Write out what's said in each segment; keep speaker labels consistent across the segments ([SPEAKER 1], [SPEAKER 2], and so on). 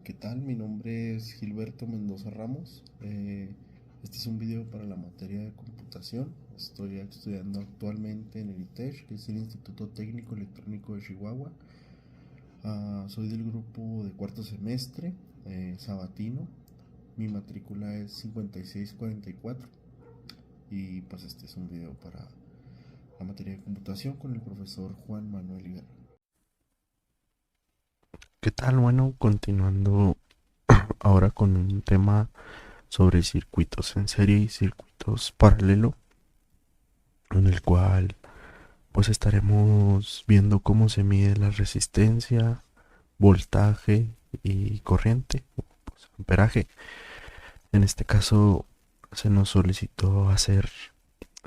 [SPEAKER 1] ¿Qué tal? Mi nombre es Gilberto Mendoza Ramos. Este es un video para la materia de computación. Estoy estudiando actualmente en el ITESH, que es el Instituto Técnico Electrónico de Chihuahua. Soy del grupo de cuarto semestre, sabatino. Mi matrícula es 5644. Y pues este es un video para la materia de computación con el profesor Juan Manuel Guerra.
[SPEAKER 2] ¿Qué tal? Bueno, continuando ahora con un tema sobre circuitos en serie y circuitos paralelo, en el cual pues estaremos viendo cómo se mide la resistencia, voltaje y corriente, pues, amperaje. En este caso se nos solicitó hacer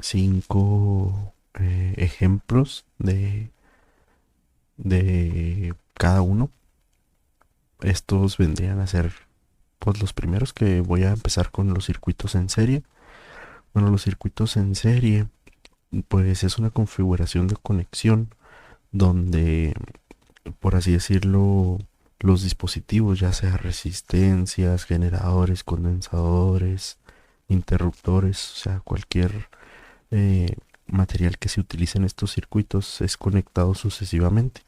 [SPEAKER 2] cinco ejemplos de cada uno. Estos vendrían a ser pues los primeros, que voy a empezar con los circuitos en serie. Bueno, los circuitos en serie pues es una configuración de conexión donde, por así decirlo, los dispositivos, ya sea resistencias, generadores, condensadores, interruptores, o sea, cualquier eh, material que se utilice en estos circuitos es conectado sucesivamente.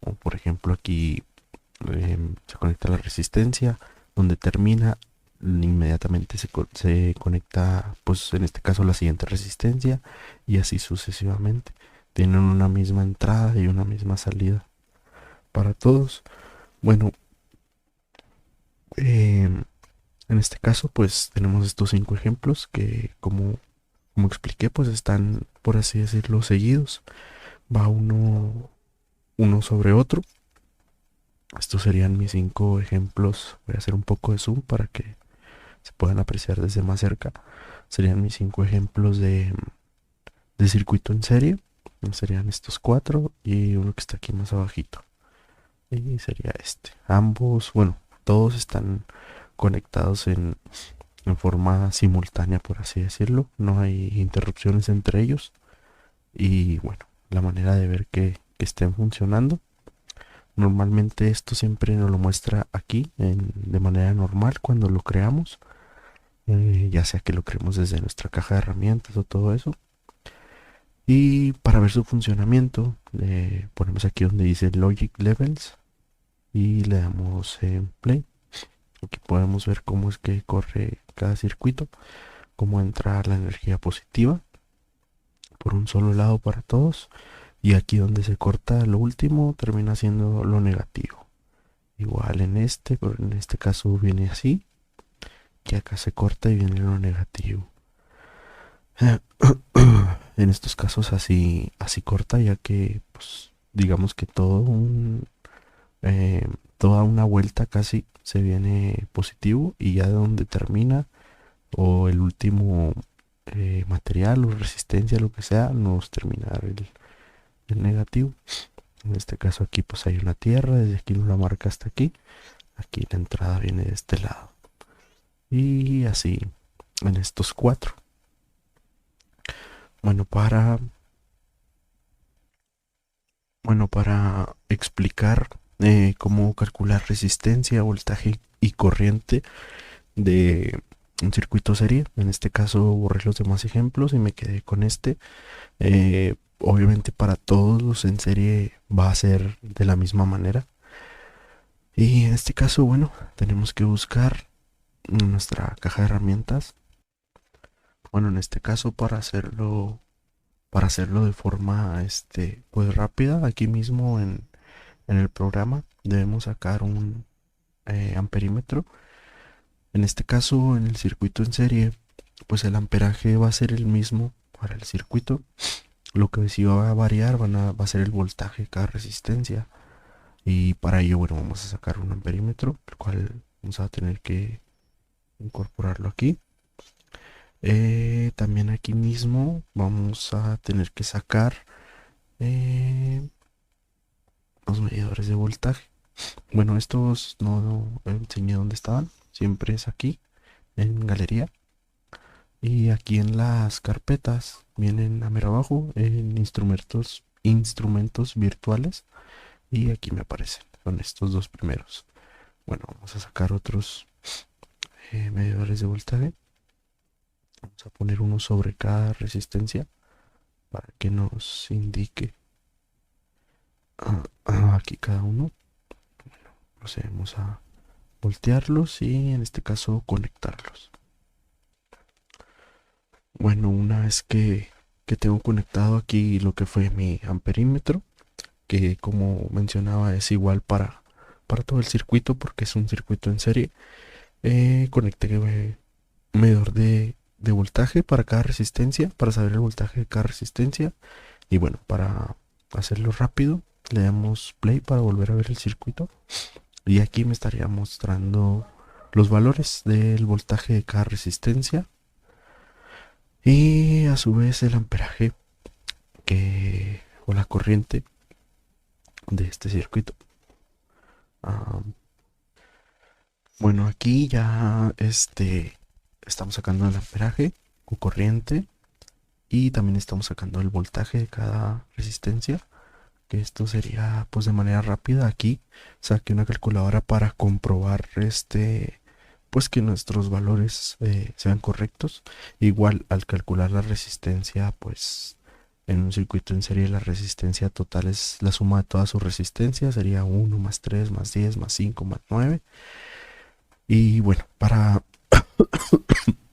[SPEAKER 2] O por ejemplo aquí se conecta la resistencia, donde termina, inmediatamente se conecta, pues en este caso la siguiente resistencia, y así sucesivamente. Tienen una misma entrada y una misma salida para todos. Bueno, en este caso pues tenemos estos cinco ejemplos que, como expliqué, pues están, por así decirlo, seguidos. Va uno sobre otro. Estos serían mis cinco ejemplos. Voy a hacer un poco de zoom para que se puedan apreciar desde más cerca. Serían mis cinco ejemplos de circuito en serie. Serían estos cuatro y uno que está aquí más abajito. Y sería este. Ambos, bueno, todos están conectados en forma simultánea, por así decirlo. No hay interrupciones entre ellos. Y bueno, la manera de ver que estén funcionando. Normalmente esto siempre nos lo muestra aquí de manera normal cuando lo creamos, ya sea que lo creemos desde nuestra caja de herramientas o todo eso. Y para ver su funcionamiento, le ponemos aquí donde dice Logic Levels y le damos en Play. Aquí podemos ver cómo es que corre cada circuito, cómo entra la energía positiva por un solo lado para todos. Y aquí donde se corta lo último termina siendo lo negativo. Igual pero en este caso viene así, que acá se corta y viene lo negativo. En estos casos así corta, ya que pues digamos que eh, toda una vuelta casi se viene positivo, y ya de donde termina o el último material o resistencia, lo que sea, nos termina el negativo. En este caso aquí pues hay una tierra, desde aquí la marca hasta aquí. Aquí la entrada viene de este lado. Y así en estos cuatro. Bueno, para explicar cómo calcular resistencia, voltaje y corriente de un circuito serie. En este caso borré los demás ejemplos y me quedé con este. Obviamente para todos los en serie va a ser de la misma manera. Y en este caso, bueno, tenemos que buscar nuestra caja de herramientas. Bueno, en este caso para hacerlo de forma pues rápida, aquí mismo en el programa debemos sacar un amperímetro. En este caso, en el circuito en serie, pues el amperaje va a ser el mismo para el circuito. Lo que sí va a variar va a ser el voltaje de cada resistencia. Y para ello, bueno, vamos a sacar un amperímetro, el cual vamos a tener que incorporarlo aquí. También aquí mismo vamos a tener que sacar eh, los medidores de voltaje. Bueno, estos no enseñé dónde estaban. Siempre es aquí, en galería. Y aquí en las carpetas vienen a mero abajo en instrumentos virtuales. Y aquí me aparecen. Son estos dos primeros. Bueno, vamos a sacar otros medidores de voltaje. Vamos a poner uno sobre cada resistencia para que nos indique aquí cada uno. Procedemos a voltearlos y en este caso conectarlos. Bueno, una vez que tengo conectado aquí lo que fue mi amperímetro, que como mencionaba es igual para todo el circuito porque es un circuito en serie, conecté medidor de voltaje para cada resistencia, para saber el voltaje de cada resistencia. Y bueno, para hacerlo rápido, le damos play para volver a ver el circuito. Y aquí me estaría mostrando los valores del voltaje de cada resistencia. Y a su vez el amperaje o la corriente de este circuito. Bueno, aquí ya estamos sacando el amperaje o corriente y también estamos sacando el voltaje de cada resistencia, que esto sería pues de manera rápida. Aquí saqué una calculadora para comprobar pues que nuestros valores sean correctos. Igual al calcular la resistencia, pues en un circuito en serie la resistencia total es la suma de todas sus resistencias, sería 1 más 3 más 10 más 5 más 9. Y bueno,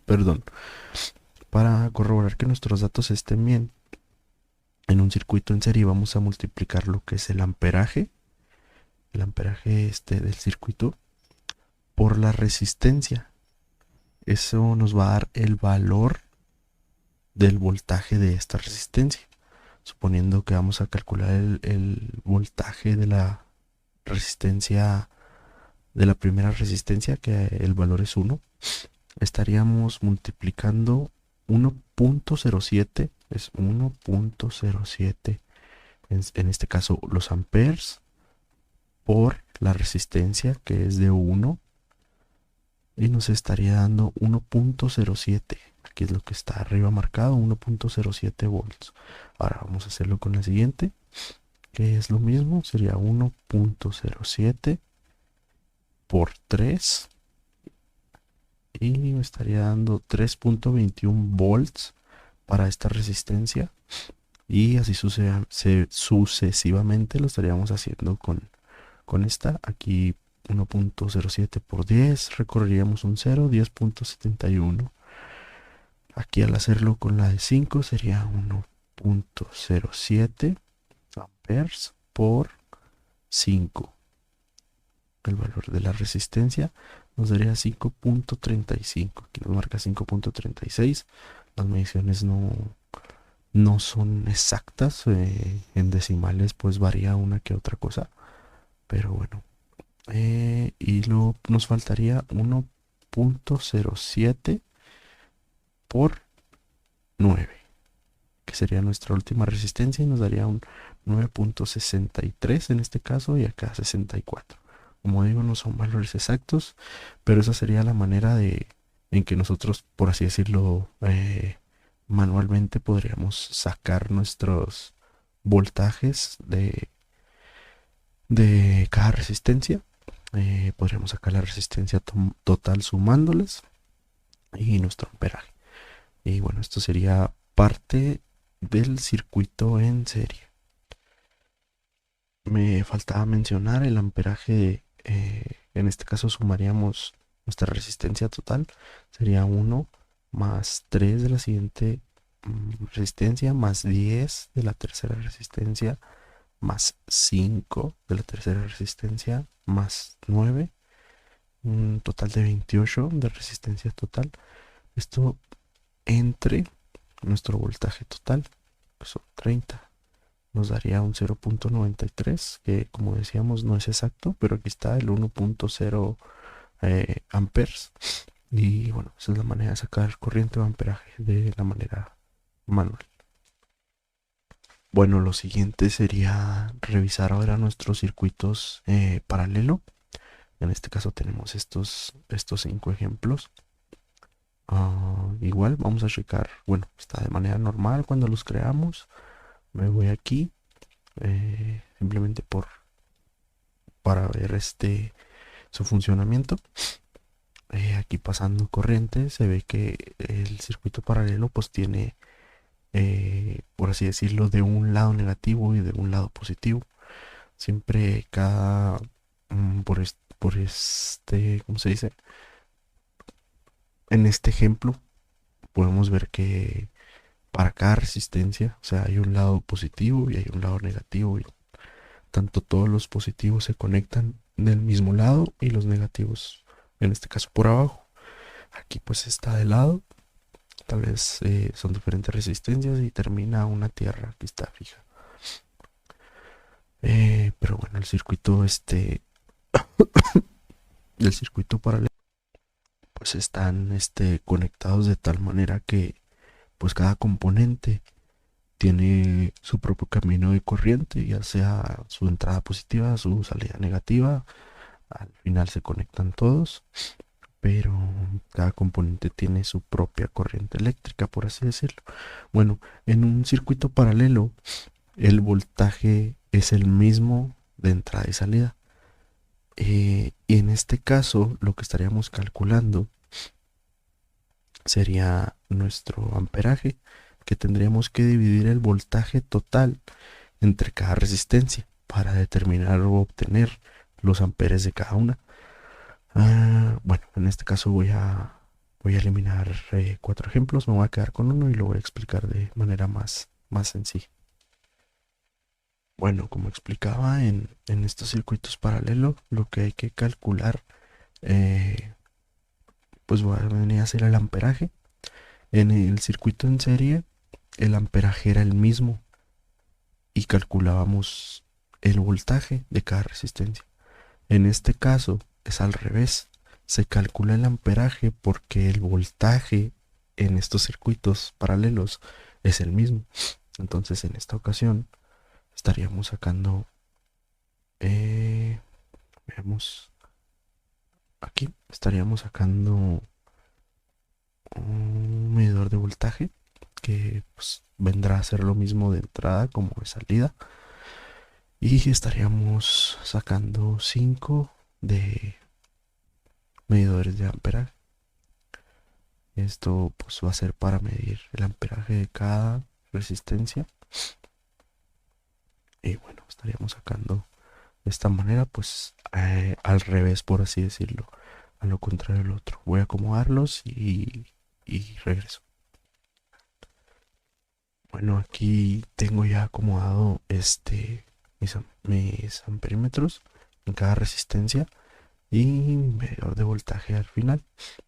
[SPEAKER 2] perdón, para corroborar que nuestros datos estén bien, en un circuito en serie vamos a multiplicar lo que es el amperaje del circuito por la resistencia. Eso nos va a dar el valor del voltaje de esta resistencia. Suponiendo que vamos a calcular el voltaje de la resistencia, de la primera resistencia, que el valor es 1, estaríamos multiplicando 1.07, es 1.07, en este caso los amperes, por la resistencia, que es de 1, y nos estaría dando 1.07. Aquí es lo que está arriba marcado, 1.07 volts. Ahora vamos a hacerlo con la siguiente, que es lo mismo, sería 1.07 por 3 y me estaría dando 3.21 volts para esta resistencia, y así sucesivamente lo estaríamos haciendo con esta. Aquí 1.07 por 10, recorreríamos un 0, 10.71. Aquí al hacerlo con la de 5 sería 1.07 amperes por 5. El valor de la resistencia nos daría 5.35. Aquí nos marca 5.36. Las mediciones no son exactas. En decimales pues varía una que otra cosa. Pero bueno. Y luego nos faltaría 1.07 por 9, que sería nuestra última resistencia, y nos daría un 9.63 en este caso, y acá 64. Como digo, no son valores exactos, pero esa sería la manera en que nosotros, por así decirlo, manualmente podríamos sacar nuestros voltajes de cada resistencia. Podríamos sacar la resistencia total sumándoles y nuestro amperaje. Y bueno, esto sería parte del circuito en serie. Me faltaba mencionar el amperaje. En este caso sumaríamos nuestra resistencia total. Sería 1 más 3 de la siguiente resistencia, más 10 de la tercera resistencia, más 5 de la tercera resistencia, más 9. Un total de 28 de resistencia total. Esto entre nuestro voltaje total, que son 30. Nos daría un 0.93, que como decíamos no es exacto, pero aquí está el 1.0 amperes. Y bueno, esa es la manera de sacar corriente o amperaje de la manera manual. Bueno, lo siguiente sería revisar ahora nuestros circuitos paralelo. En este caso tenemos estos 5 ejemplos. Igual vamos a checar, bueno, está de manera normal cuando los creamos. Me voy aquí, simplemente para ver su funcionamiento. Aquí pasando corriente se ve que el circuito paralelo pues tiene, por así decirlo, de un lado negativo y de un lado positivo. Siempre cada, por este, ¿cómo se dice? En este ejemplo podemos ver que para cada resistencia, o sea, hay un lado positivo y hay un lado negativo, y tanto todos los positivos se conectan del mismo lado y los negativos, en este caso por abajo. Aquí pues está de lado, tal vez son diferentes resistencias y termina una tierra que está fija. Pero bueno, el circuito paralelo pues están conectados de tal manera que pues cada componente tiene su propio camino de corriente, ya sea su entrada positiva, su salida negativa. Al final se conectan todos, pero cada componente tiene su propia corriente eléctrica, por así decirlo. Bueno, en un circuito paralelo, el voltaje es el mismo de entrada y salida. Y en este caso, lo que estaríamos calculando sería nuestro amperaje, que tendríamos que dividir el voltaje total entre cada resistencia para determinar o obtener los amperes de cada una. Bueno, en este caso voy a eliminar 4 ejemplos, me voy a quedar con uno y lo voy a explicar de manera más sencilla. Bueno, como explicaba en estos circuitos paralelos, lo que hay que calcular, pues va a venir a ser el amperaje. En el circuito en serie, el amperaje era el mismo y calculábamos el voltaje de cada resistencia. En este caso es al revés, se calcula el amperaje porque el voltaje en estos circuitos paralelos es el mismo. Entonces en esta ocasión estaríamos sacando, veamos, aquí estaríamos sacando un medidor de voltaje que pues, vendrá a ser lo mismo de entrada como de salida, y estaríamos sacando 5 de medidores de amperaje. Esto pues va a ser para medir el amperaje de cada resistencia, y bueno, estaríamos sacando de esta manera pues al revés, por así decirlo, a lo contrario del otro. Voy a acomodarlos y regreso. Bueno, aquí tengo ya acomodado mis amperímetros en cada resistencia y mi medidor de voltaje al final,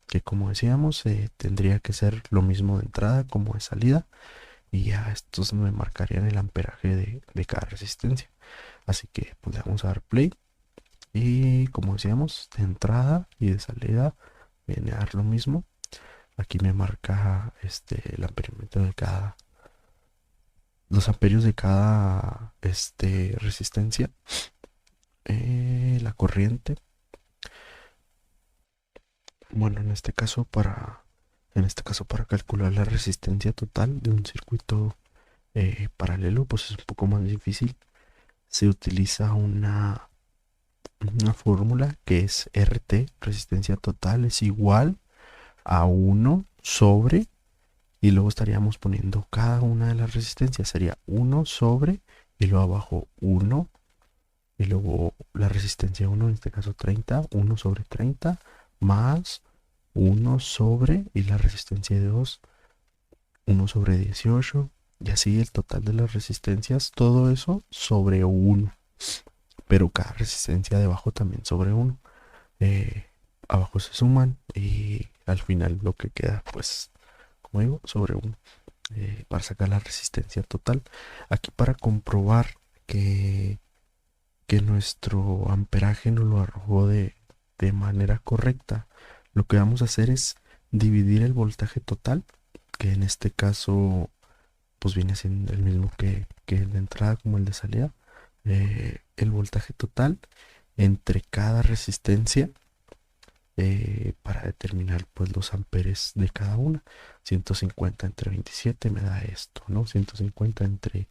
[SPEAKER 2] que como decíamos tendría que ser lo mismo de entrada como de salida, y ya estos me marcarían el amperaje de cada resistencia. Así que pues le vamos a dar play y como decíamos, de entrada y de salida viene a dar lo mismo. Aquí me marca el amperímetro de cada, los amperios de cada resistencia, la corriente. Bueno, en este caso para calcular la resistencia total de un circuito paralelo, pues es un poco más difícil. Se utiliza una fórmula que es RT, resistencia total, es igual a 1 sobre, y luego estaríamos poniendo cada una de las resistencias, sería 1 sobre, y luego abajo 1, y luego la resistencia 1, en este caso 30, 1 sobre 30, más 1 sobre, y la resistencia de 2, 1 sobre 18, y así el total de las resistencias, todo eso sobre 1, pero cada resistencia debajo también sobre 1. Abajo se suman y al final lo que queda, pues, como digo, sobre 1, para sacar la resistencia total. Aquí para comprobar que, que nuestro amperaje nos lo arrojó de manera correcta, lo que vamos a hacer es dividir el voltaje total, que en este caso pues viene siendo el mismo que el de entrada como el de salida, el voltaje total entre cada resistencia, para determinar pues los amperes de cada una. 150 entre 27 me da esto, ¿no? 150 entre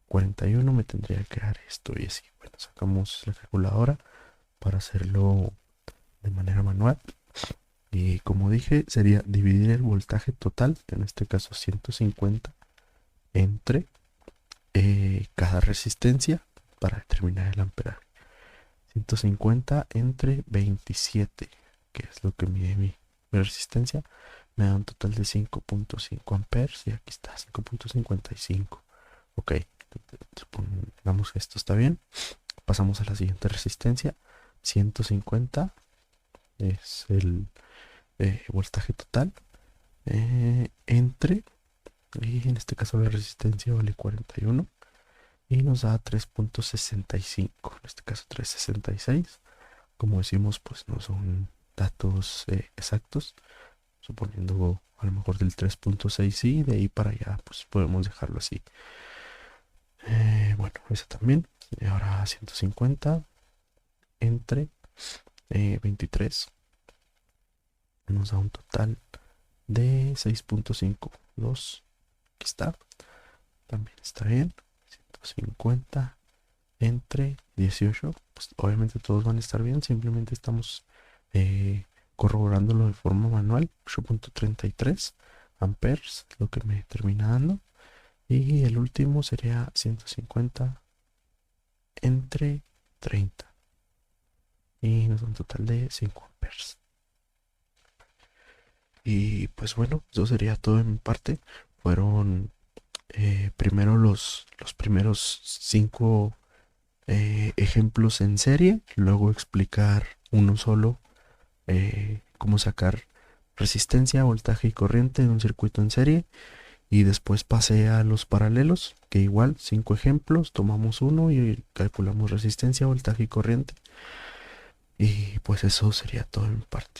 [SPEAKER 2] 41 me tendría que dar esto, y así. Bueno, sacamos la calculadora para hacerlo manual. Y como dije, sería dividir el voltaje total, en este caso 150, entre cada resistencia para determinar el amperaje. 150 entre 27, que es lo que mide mi resistencia, me da un total de 5.5 amperes y aquí está 5.55. Ok, supongamos que esto está bien. Pasamos a la siguiente resistencia. 150 es el voltaje total entre, y en este caso la resistencia vale 41 y nos da 3.65, en este caso 3.66. Como decimos, pues no son datos exactos, suponiendo a lo mejor del 3.6 sí, de ahí para allá pues podemos dejarlo así. Bueno, esa también. Y ahora 150 entre 23 nos da un total de 6.52. Aquí está, también está bien. 150 entre 18, pues obviamente todos van a estar bien, simplemente estamos corroborándolo de forma manual. 8.33 amperes, lo que me termina dando. Y el último sería 150 entre 30 y nos da un total de 5 amperes. Y pues bueno, eso sería todo en mi parte. Fueron primero los primeros 5 ejemplos en serie, luego explicar uno solo, cómo sacar resistencia, voltaje y corriente en un circuito en serie, y después pasé a los paralelos, que igual 5 ejemplos, tomamos uno y calculamos resistencia, voltaje y corriente. Y pues eso sería todo en mi parte.